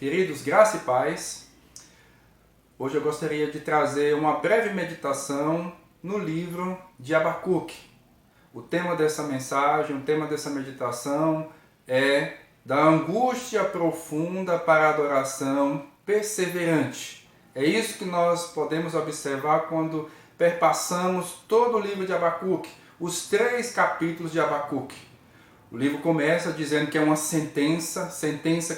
Queridos, graça e paz. Hoje eu gostaria de trazer uma breve meditação no livro de Abacuque. O tema dessa mensagem, o tema dessa meditação é da angústia profunda para a adoração perseverante. É isso que nós podemos observar quando perpassamos todo o livro de Abacuque, os 3 capítulos de Abacuque. O livro começa dizendo que é uma sentença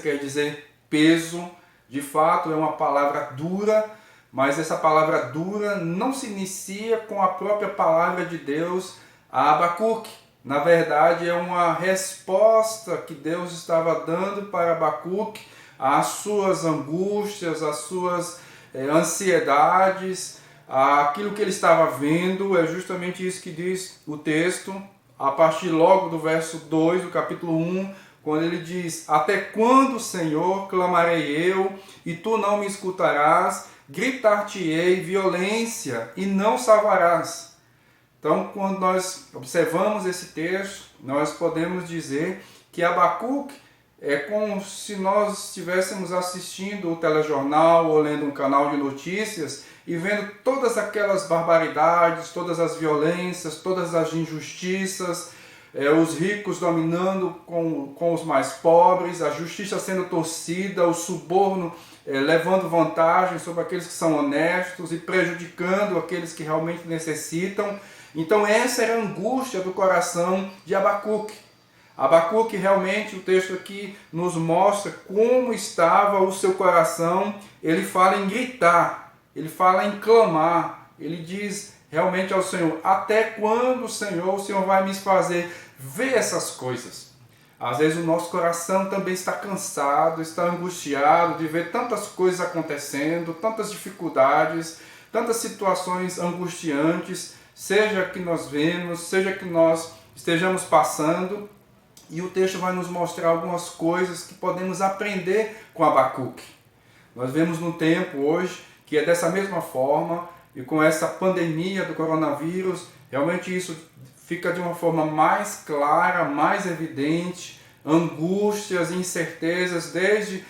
quer dizer peso, de fato é uma palavra dura, mas essa palavra dura não se inicia com a própria palavra de Deus a Abacuque. Na verdade é uma resposta que Deus estava dando para Abacuque às suas angústias, às suas ansiedades, aquilo que ele estava vendo. É justamente isso que diz o texto, a partir logo do verso 2 do capítulo 1, quando ele diz: até quando, Senhor, clamarei eu, e tu não me escutarás? Gritar-te-ei violência, e não salvarás. Então, quando nós observamos esse texto, nós podemos dizer que Abacuque é como se nós estivéssemos assistindo o telejornal ou lendo um canal de notícias e vendo todas aquelas barbaridades, todas as violências, todas as injustiças, os ricos dominando com os mais pobres, a justiça sendo torcida, o suborno levando vantagem sobre aqueles que são honestos e prejudicando aqueles que realmente necessitam. Então essa era a angústia do coração de Abacuque. Abacuque, realmente, o texto aqui nos mostra como estava o seu coração. Ele fala em gritar, ele fala em clamar, ele diz realmente ao Senhor: até quando, Senhor, o Senhor vai me fazer ver essas coisas? Às vezes o nosso coração também está cansado, está angustiado de ver tantas coisas acontecendo, tantas dificuldades, tantas situações angustiantes, seja que nós vemos, seja que nós estejamos passando. E o texto vai nos mostrar algumas coisas que podemos aprender com Abacuque. Nós vemos no tempo hoje que é dessa mesma forma, e com essa pandemia do coronavírus, realmente isso fica de uma forma mais clara, mais evidente, angústias e incertezas, desde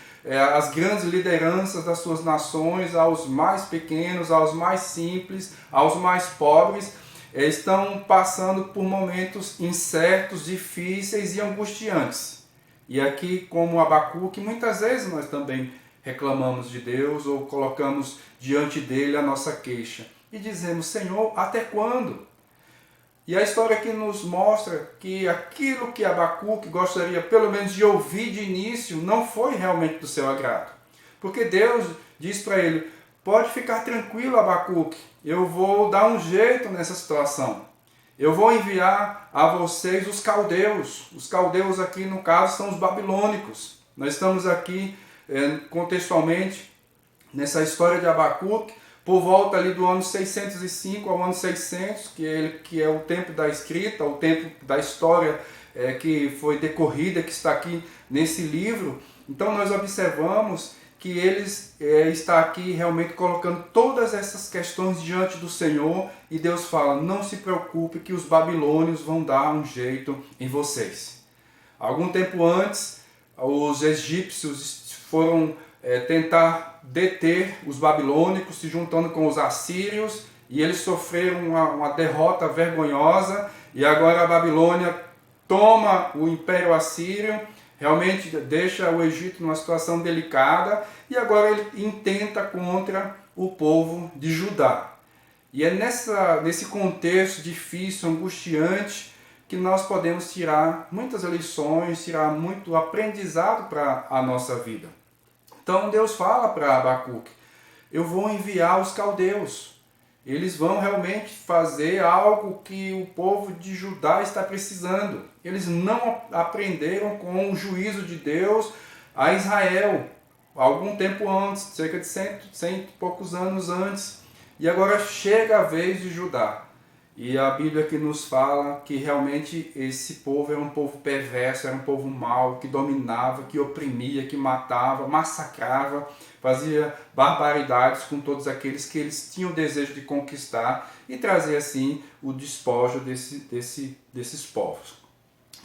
as grandes lideranças das suas nações, aos mais pequenos, aos mais simples, aos mais pobres, estão passando por momentos incertos, difíceis e angustiantes. E aqui, como Abacuque, muitas vezes nós também reclamamos de Deus ou colocamos diante dele a nossa queixa e dizemos: Senhor, até quando? E a história aqui nos mostra que aquilo que Abacuque gostaria pelo menos de ouvir de início não foi realmente do seu agrado. Porque Deus diz para ele: pode ficar tranquilo, Abacuque, eu vou dar um jeito nessa situação. Eu vou enviar a vocês os caldeus. Os caldeus aqui, no caso, são os babilônicos. Nós estamos aqui, contextualmente, nessa história de Abacuque, por volta ali do ano 605 ao ano 600, que é o tempo da escrita, o tempo da história que foi decorrida, que está aqui nesse livro. Então nós observamos que eles está aqui realmente colocando todas essas questões diante do Senhor, e Deus fala: não se preocupe que os babilônios vão dar um jeito em vocês. Algum tempo antes, os egípcios foram tentar deter os babilônicos, se juntando com os assírios, e eles sofreram uma derrota vergonhosa, e agora a Babilônia toma o Império Assírio, realmente deixa o Egito numa situação delicada, e agora ele intenta contra o povo de Judá. E é nesse contexto difícil, angustiante, que nós podemos tirar muitas lições, tirar muito aprendizado para a nossa vida. Então Deus fala para Abacuque: eu vou enviar os caldeus. Eles vão realmente fazer algo que o povo de Judá está precisando. Eles não aprenderam com o juízo de Deus a Israel algum tempo antes, cerca de 100 e poucos anos antes. E agora chega a vez de Judá. E a Bíblia que nos fala que realmente esse povo era um povo perverso, era um povo mau, que dominava, que oprimia, que matava, massacrava, fazia barbaridades com todos aqueles que eles tinham o desejo de conquistar e trazer assim o despojo desses povos.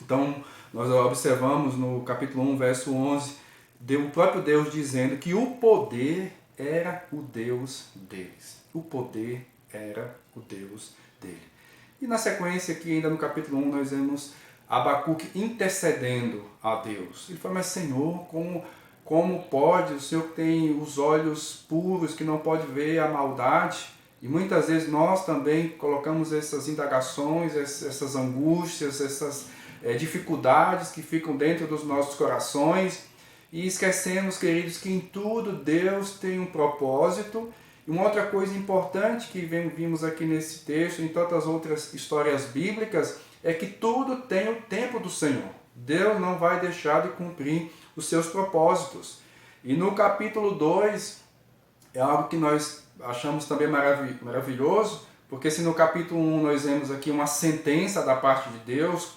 Então nós observamos no capítulo 1, verso 11, o próprio Deus dizendo que o poder era o Deus deles. O poder era o Deus dele. E na sequência, aqui ainda no capítulo 1, nós vemos Abacuque intercedendo a Deus. Ele fala, mas Senhor, como pode? O Senhor tem os olhos puros, que não pode ver a maldade. E muitas vezes nós também colocamos essas indagações, essas angústias, essas dificuldades que ficam dentro dos nossos corações. E esquecemos, queridos, que em tudo Deus tem um propósito. E uma outra coisa importante que vimos aqui nesse texto, em tantas outras histórias bíblicas, é que tudo tem o tempo do Senhor. Deus não vai deixar de cumprir os seus propósitos. E no capítulo 2, é algo que nós achamos também maravilhoso, porque se no capítulo 1 nós vemos aqui uma sentença da parte de Deus,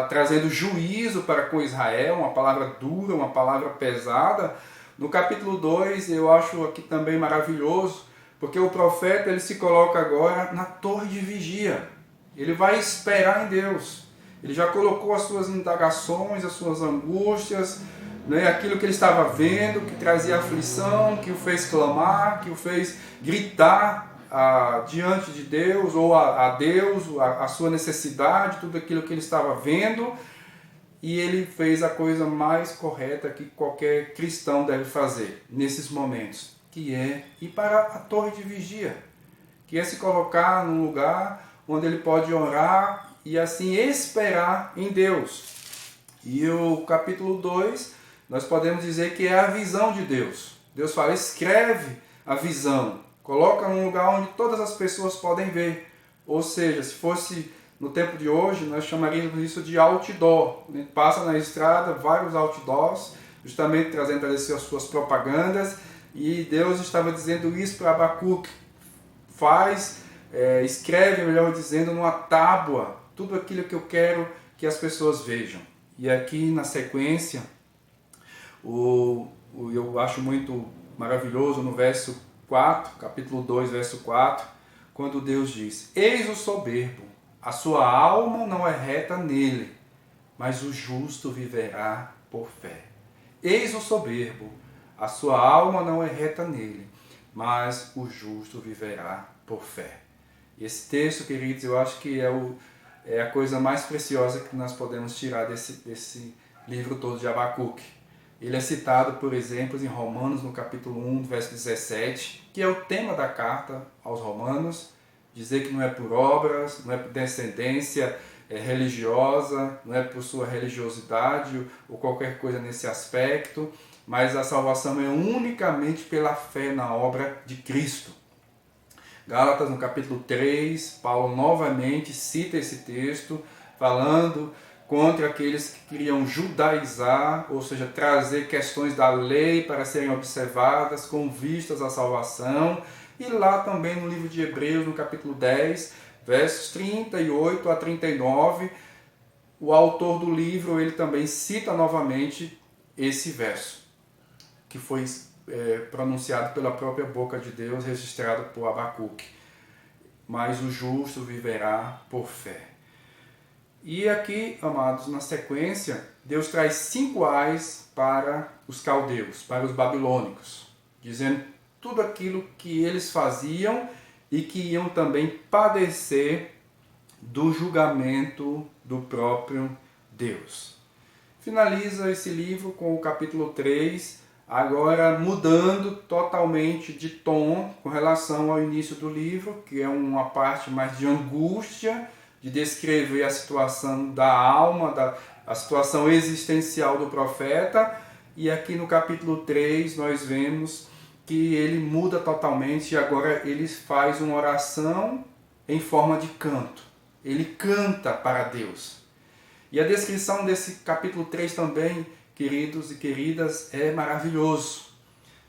trazendo juízo para com Israel, uma palavra dura, uma palavra pesada. No capítulo 2 eu acho aqui também maravilhoso, porque o profeta ele se coloca agora na torre de vigia. Ele vai esperar em Deus. Ele já colocou as suas indagações, as suas angústias, né, aquilo que ele estava vendo, que trazia aflição, que o fez clamar, que o fez gritar diante de Deus, ou a Deus, a sua necessidade, tudo aquilo que ele estava vendo. E ele fez a coisa mais correta que qualquer cristão deve fazer nesses momentos, que é ir para a torre de vigia, que é se colocar num lugar onde ele pode orar e assim esperar em Deus. E o capítulo 2, nós podemos dizer que é a visão de Deus. Deus fala, escreve a visão, coloca num lugar onde todas as pessoas podem ver. Ou seja, se fosse no tempo de hoje, nós chamaríamos isso de outdoor. A gente passa na estrada vários outdoors, justamente trazendo as suas propagandas, e Deus estava dizendo isso para Abacuque. Escreve, melhor dizendo, numa tábua, tudo aquilo que eu quero que as pessoas vejam. E aqui na sequência, eu acho muito maravilhoso no verso 4, capítulo 2, verso 4, quando Deus diz, eis o soberbo, a sua alma não é reta nele, mas o justo viverá por fé. Eis o soberbo, a sua alma não é reta nele, mas o justo viverá por fé. E esse texto, queridos, eu acho que é a coisa mais preciosa que nós podemos tirar desse livro todo de Abacuque. Ele é citado, por exemplo, em Romanos, no capítulo 1, verso 17, que é o tema da carta aos Romanos, dizer que não é por obras, não é por descendência religiosa, não é por sua religiosidade ou qualquer coisa nesse aspecto, mas a salvação é unicamente pela fé na obra de Cristo. Gálatas, no capítulo 3, Paulo novamente cita esse texto, falando contra aqueles que queriam judaizar, ou seja, trazer questões da lei para serem observadas com vistas à salvação. E lá também no livro de Hebreus, no capítulo 10, versos 38 a 39, o autor do livro ele também cita novamente esse verso, que foi pronunciado pela própria boca de Deus, registrado por Abacuque. Mas o justo viverá por fé. E aqui, amados, na sequência, Deus traz 5 ais para os caldeus, para os babilônicos, dizendo tudo aquilo que eles faziam e que iam também padecer do julgamento do próprio Deus. Finaliza esse livro com o capítulo 3, agora mudando totalmente de tom com relação ao início do livro, que é uma parte mais de angústia, de descrever a situação da alma, a situação existencial do profeta. E aqui no capítulo 3 nós vemos que ele muda totalmente e agora ele faz uma oração em forma de canto. Ele canta para Deus. E a descrição desse capítulo 3 também, queridos e queridas, é maravilhoso.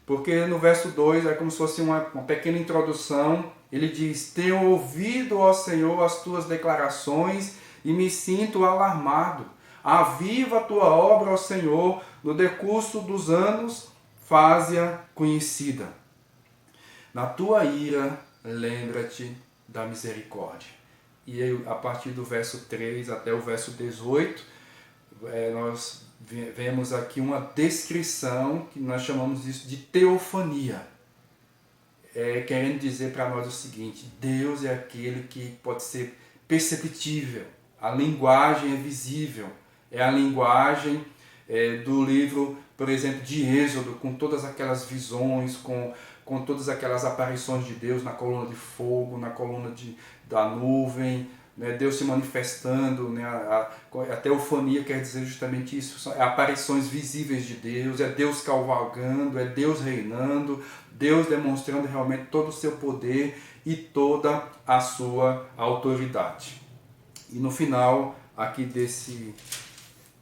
Porque no verso 2 é como se fosse uma pequena introdução. Ele diz, tenho ouvido, ó Senhor, as tuas declarações e me sinto alarmado. Aviva a tua obra, ó Senhor, no decurso dos anos, faze-a conhecida. Na tua ira, lembra-te da misericórdia. E a partir do verso 3 até o verso 18, nós vemos aqui uma descrição que nós chamamos isso de teofania. Querendo dizer para nós o seguinte: Deus é aquele que pode ser perceptível, a linguagem é visível, é a linguagem do livro, por exemplo, de Êxodo, com todas aquelas visões, com todas aquelas aparições de Deus na coluna de fogo, na coluna da nuvem, né, Deus se manifestando, né, a teofania quer dizer justamente isso, são aparições visíveis de Deus, é Deus cavalgando, é Deus reinando, Deus demonstrando realmente todo o seu poder e toda a sua autoridade. E no final aqui desse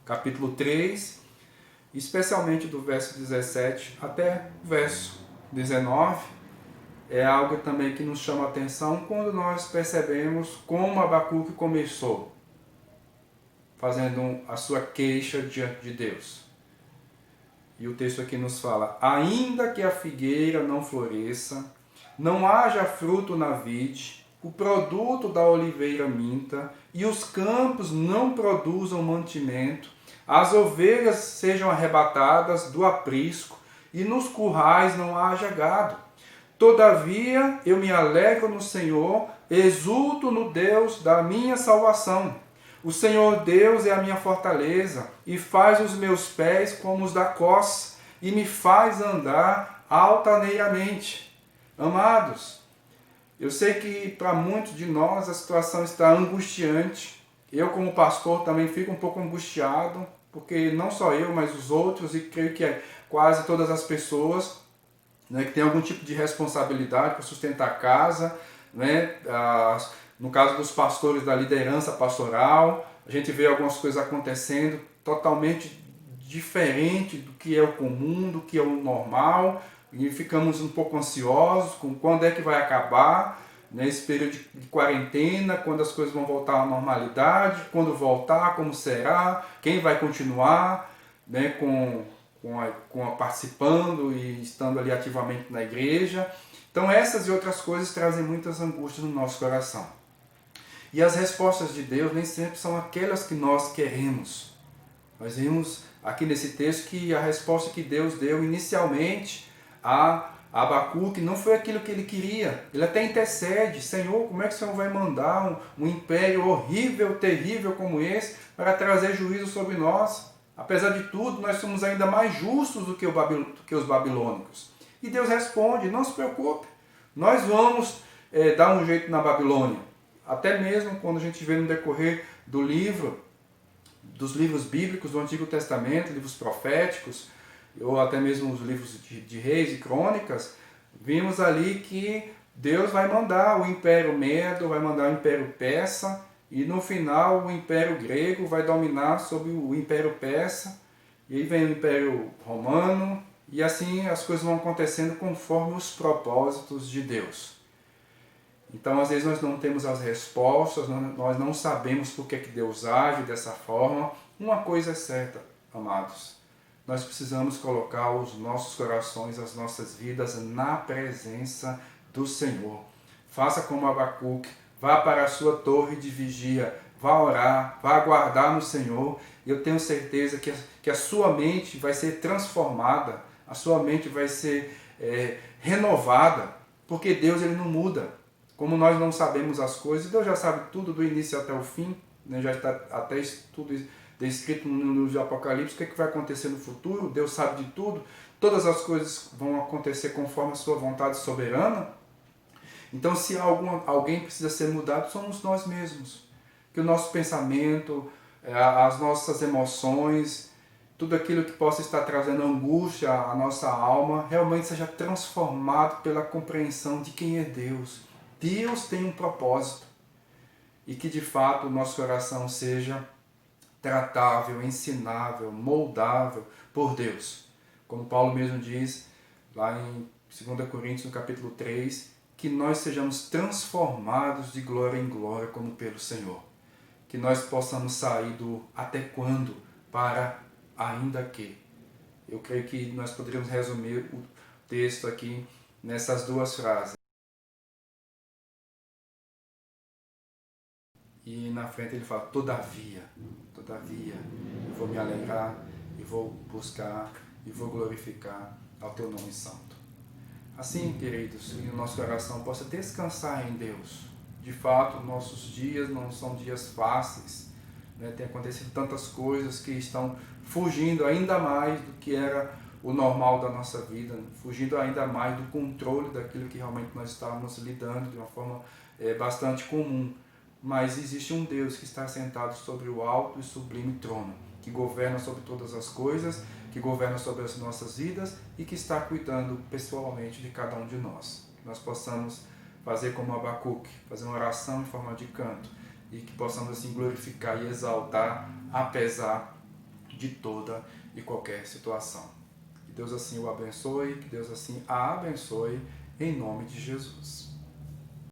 capítulo 3, especialmente do verso 17 até o verso 19, é algo também que nos chama a atenção quando nós percebemos como Abacuque começou, fazendo a sua queixa diante de Deus. E o texto aqui nos fala: ainda que a figueira não floresça, não haja fruto na vide, o produto da oliveira minta, e os campos não produzam mantimento, as ovelhas sejam arrebatadas do aprisco, e nos currais não haja gado. Todavia eu me alegro no Senhor, exulto no Deus da minha salvação. O Senhor Deus é a minha fortaleza, e faz os meus pés como os da coça, e me faz andar altaneiramente. Amados, eu sei que para muitos de nós a situação está angustiante. Eu, como pastor, também fico um pouco angustiado, porque não só eu, mas os outros, e creio que quase todas as pessoas, né, que tem algum tipo de responsabilidade para sustentar a casa, né, no caso dos pastores da liderança pastoral, a gente vê algumas coisas acontecendo totalmente diferente do que é o comum, do que é o normal, e ficamos um pouco ansiosos com quando é que vai acabar, né, esse período de quarentena, quando as coisas vão voltar à normalidade, quando voltar, como será, quem vai continuar, né, participando e estando ali ativamente na igreja. Então essas e outras coisas trazem muitas angústias no nosso coração. E as respostas de Deus nem sempre são aquelas que nós queremos. Nós vimos aqui nesse texto que a resposta que Deus deu inicialmente a Abacuque não foi aquilo que ele queria. Ele até intercede: Senhor, como é que o Senhor vai mandar um império horrível, terrível como esse para trazer juízo sobre nós? Apesar de tudo, nós somos ainda mais justos do que os babilônicos. E Deus responde: não se preocupe, nós vamos dar um jeito na Babilônia. Até mesmo quando a gente vê no decorrer dos livros bíblicos do Antigo Testamento, livros proféticos, ou até mesmo os livros de Reis e Crônicas, vimos ali que Deus vai mandar o Império Medo, vai mandar o Império Persa, e no final o Império Grego vai dominar sobre o Império Persa, e aí vem o Império Romano, e assim as coisas vão acontecendo conforme os propósitos de Deus. Então às vezes nós não temos as respostas, nós não sabemos por que Deus age dessa forma. Uma coisa é certa, amados: nós precisamos colocar os nossos corações, as nossas vidas na presença do Senhor. Faça como Abacuque, vá para a sua torre de vigia, vá orar, vá aguardar no Senhor. Eu tenho certeza que a sua mente vai ser transformada, a sua mente vai ser renovada, porque Deus ele não muda. Como nós não sabemos as coisas, Deus já sabe tudo do início até o fim, né? Já está até tudo descrito no livro de Apocalipse, o que vai acontecer no futuro. Deus sabe de tudo, todas as coisas vão acontecer conforme a sua vontade soberana. Então se alguém precisa ser mudado, somos nós mesmos. Que o nosso pensamento, as nossas emoções, tudo aquilo que possa estar trazendo angústia à nossa alma, realmente seja transformado pela compreensão de quem é Deus. Deus tem um propósito, e que de fato o nosso coração seja tratável, ensinável, moldável por Deus. Como Paulo mesmo diz lá em 2 Coríntios, no capítulo 3, que nós sejamos transformados de glória em glória como pelo Senhor. Que nós possamos sair do até quando para ainda que. Eu creio que nós poderíamos resumir o texto aqui nessas duas frases. E na frente ele fala: todavia, eu vou me alegrar e vou buscar e vou glorificar ao teu nome santo. Assim, queridos, que o nosso coração possa descansar em Deus. De fato, nossos dias não são dias fáceis, né? Tem acontecido tantas coisas que estão fugindo ainda mais do que era o normal da nossa vida, fugindo ainda mais do controle daquilo que realmente nós estávamos lidando de uma forma bastante comum. Mas existe um Deus que está sentado sobre o alto e sublime trono, que governa sobre todas as coisas, que governa sobre as nossas vidas e que está cuidando pessoalmente de cada um de nós. Que nós possamos fazer como Abacuque, fazer uma oração em forma de canto e que possamos assim glorificar e exaltar apesar de toda e qualquer situação. Que Deus assim o abençoe, que Deus assim a abençoe, em nome de Jesus.